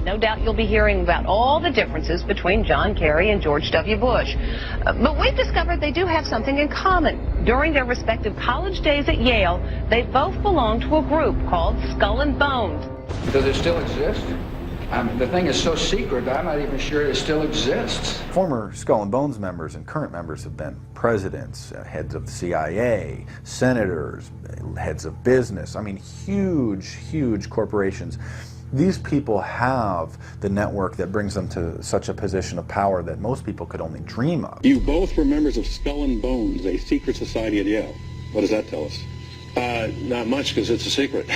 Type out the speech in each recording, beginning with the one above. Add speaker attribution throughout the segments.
Speaker 1: No doubt you'll be hearing about all the differences between John Kerry and George W. Bush. But we've discovered they do have something in common. During their respective college days at Yale, they both belonged to a group called Skull and Bones.
Speaker 2: Does it still exist? The thing is so secret, I'm not even sure it still exists.
Speaker 3: Former Skull and Bones members and current members have been presidents, heads of the CIA, senators, heads of business. I mean, huge, huge corporations. These people have the network that brings them to such a position of power that most people could only dream of.
Speaker 4: You both were members of Skull and Bones, a secret society at Yale. What does that tell us? Not much, because it's a secret.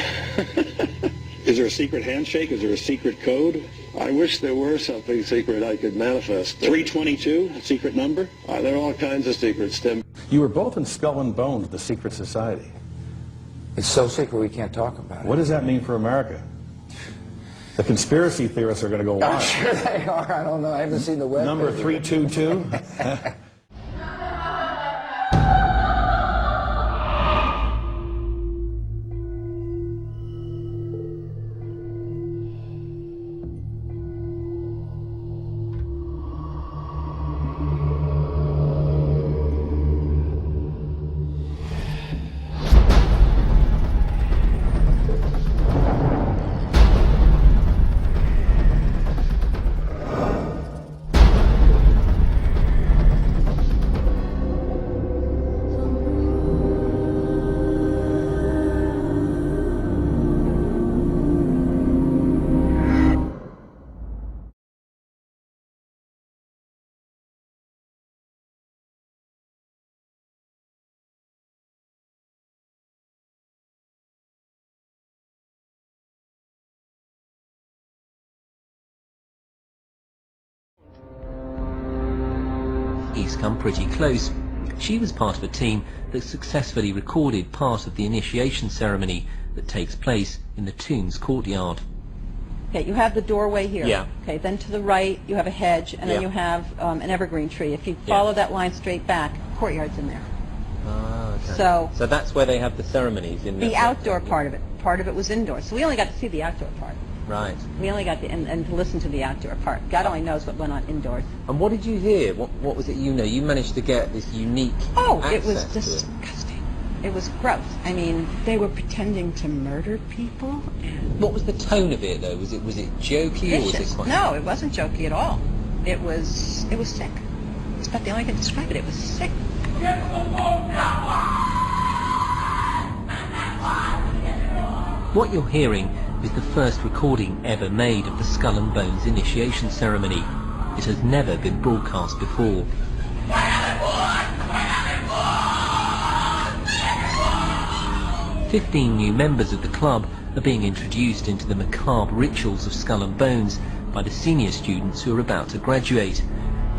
Speaker 4: Is there a secret handshake? Is there a secret code? I wish there were something secret I could manifest. 322, a secret number? There are all kinds of secrets, Tim.
Speaker 5: You were both in Skull and Bones, the secret society.
Speaker 2: It's so secret we can't talk about it.
Speaker 5: What does that mean for America? The conspiracy theorists are going to go wild.
Speaker 2: I'm sure they are. I don't know. I haven't seen the web.
Speaker 5: Number 322?
Speaker 6: He's come pretty close. She was part of a team that successfully recorded part of the initiation ceremony that takes place in the tomb's courtyard.
Speaker 7: Okay, you have the doorway here.
Speaker 6: Yeah.
Speaker 7: Okay, then to the right you have a hedge, and then you have an evergreen tree. If you follow that line straight back, courtyard's in there.
Speaker 6: Ah, okay.
Speaker 7: So
Speaker 6: that's where they have the ceremonies in
Speaker 7: the outdoor part of it. Part of it was indoors. So we only got to see the outdoor part.
Speaker 6: Right.
Speaker 7: We only got to, and to listen to the outdoor part. God only knows what went on indoors.
Speaker 6: And what did you hear? What was it you know? You managed to get this unique
Speaker 7: it was
Speaker 6: access
Speaker 7: disgusting. It was gross. I mean, they were pretending to murder people. And
Speaker 6: what was the tone of it, though? Was it jokey or was it quite...
Speaker 7: No, it wasn't jokey at all. It was sick. It's about the only way I can describe it. It was sick.
Speaker 6: What you're hearing is the first recording ever made of the Skull and Bones initiation ceremony. It has never been broadcast before. 15 new members of the club are being introduced into the macabre rituals of Skull and Bones by the senior students who are about to graduate.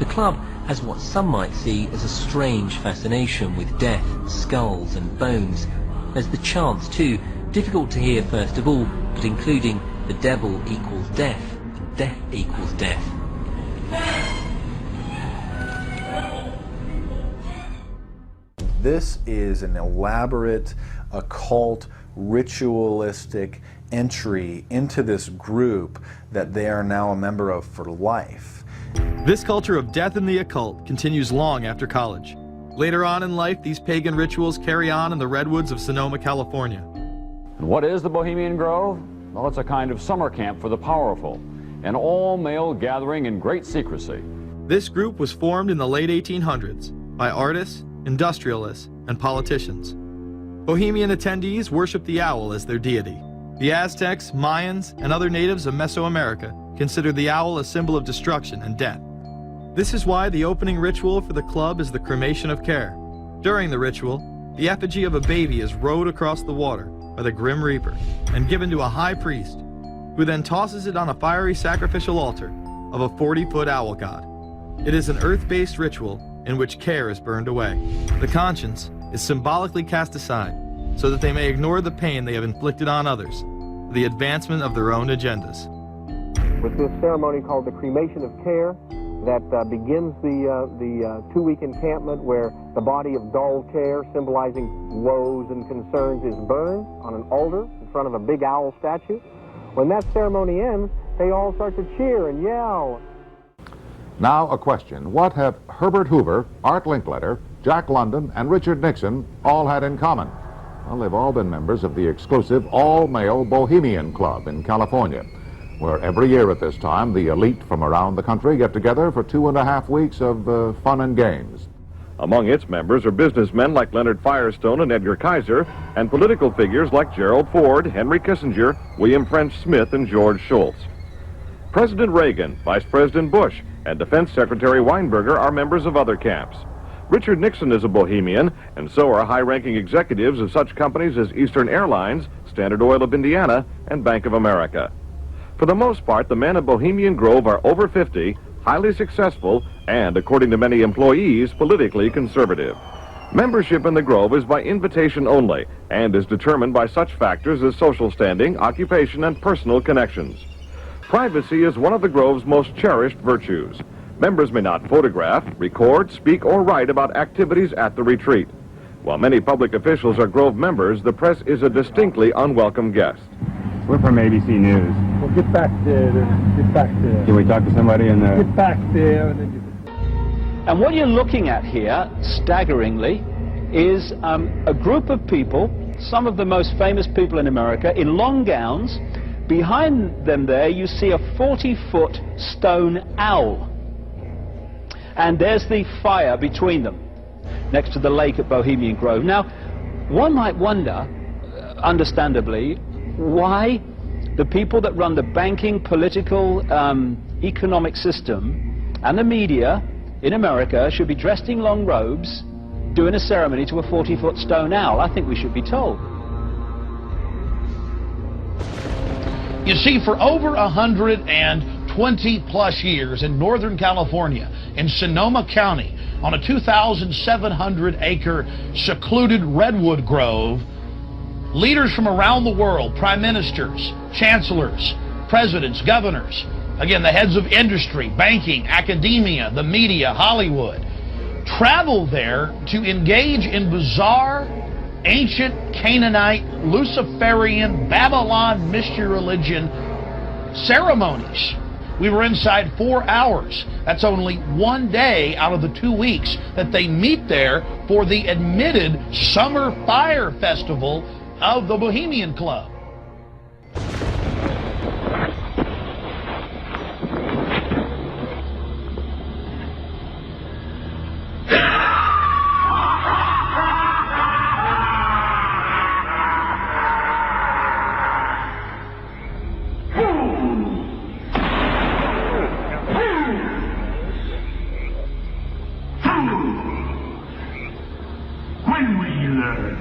Speaker 6: The club has what some might see as a strange fascination with death, skulls and bones. There's the chants too, difficult to hear first of all, but including the devil equals death, and death equals death.
Speaker 3: This is an elaborate, occult, ritualistic entry into this group that they are now a member of for life.
Speaker 8: This culture of death and the occult continues long after college. Later on in life, these pagan rituals carry on in the redwoods of Sonoma, California.
Speaker 9: And what is the Bohemian Grove? Well, it's a kind of summer camp for the powerful, an all-male gathering in great secrecy.
Speaker 8: This group was formed in the late 1800s by artists, industrialists, and politicians. Bohemian attendees worship the owl as their deity. The Aztecs, Mayans, and other natives of Mesoamerica considered the owl a symbol of destruction and death. This is why the opening ritual for the club is the cremation of care. During the ritual, the effigy of a baby is rowed across the water by the Grim Reaper and given to a high priest, who then tosses it on a fiery sacrificial altar of a 40-foot owl god. It is an earth-based ritual in which care is burned away. The conscience is symbolically cast aside so that they may ignore the pain they have inflicted on others for the advancement of their own agendas.
Speaker 10: With this ceremony called the cremation of care, that begins the two-week encampment where the body of dull care, symbolizing woes and concerns, is burned on an altar in front of a big owl statue. When that ceremony ends, they all start to cheer and yell.
Speaker 11: Now a question. What have Herbert Hoover, Art Linkletter, Jack London, and Richard Nixon all had in common? Well, they've all been members of the exclusive all-male Bohemian Club in California, where every year at this time, the elite from around the country get together for 2.5 weeks of fun and games.
Speaker 12: Among its members are businessmen like Leonard Firestone and Edgar Kaiser, and political figures like Gerald Ford, Henry Kissinger, William French Smith, and George Shultz. President Reagan, Vice President Bush, and Defense Secretary Weinberger are members of other camps. Richard Nixon is a Bohemian, and so are high-ranking executives of such companies as Eastern Airlines, Standard Oil of Indiana, and Bank of America. For the most part, the men of Bohemian Grove are over 50, highly successful, and, according to many employees, politically conservative. Membership in the Grove is by invitation only, and is determined by such factors as social standing, occupation, and personal connections. Privacy is one of the Grove's most cherished virtues. Members may not photograph, record, speak, or write about activities at the retreat. While many public officials are Grove members, the press is a distinctly unwelcome guest.
Speaker 13: We're from ABC News.
Speaker 14: Well, get back there. Get back there.
Speaker 13: Can we talk to somebody in the...
Speaker 14: Get back there.
Speaker 15: And what you're looking at here, staggeringly, is a group of people, some of the most famous people in America, in long gowns. Behind them there, you see a 40-foot stone owl. And there's the fire between them, next to the lake at Bohemian Grove. Now, one might wonder, understandably, why the people that run the banking, political, economic system and the media in America should be dressed in long robes doing a ceremony to a 40-foot stone owl. I think we should be told.
Speaker 16: You see, for over 120 plus years in Northern California, in Sonoma County, on a 2,700-acre secluded redwood grove, leaders from around the world, prime ministers, chancellors, presidents, governors, again, the heads of industry, banking, academia, the media, Hollywood, travel there to engage in bizarre, ancient Canaanite, Luciferian, Babylon mystery religion ceremonies. We were inside 4 hours. That's only one day out of the 2 weeks that they meet there for the admitted Summer Fire Festival of the Bohemian Club.
Speaker 17: When will you learn?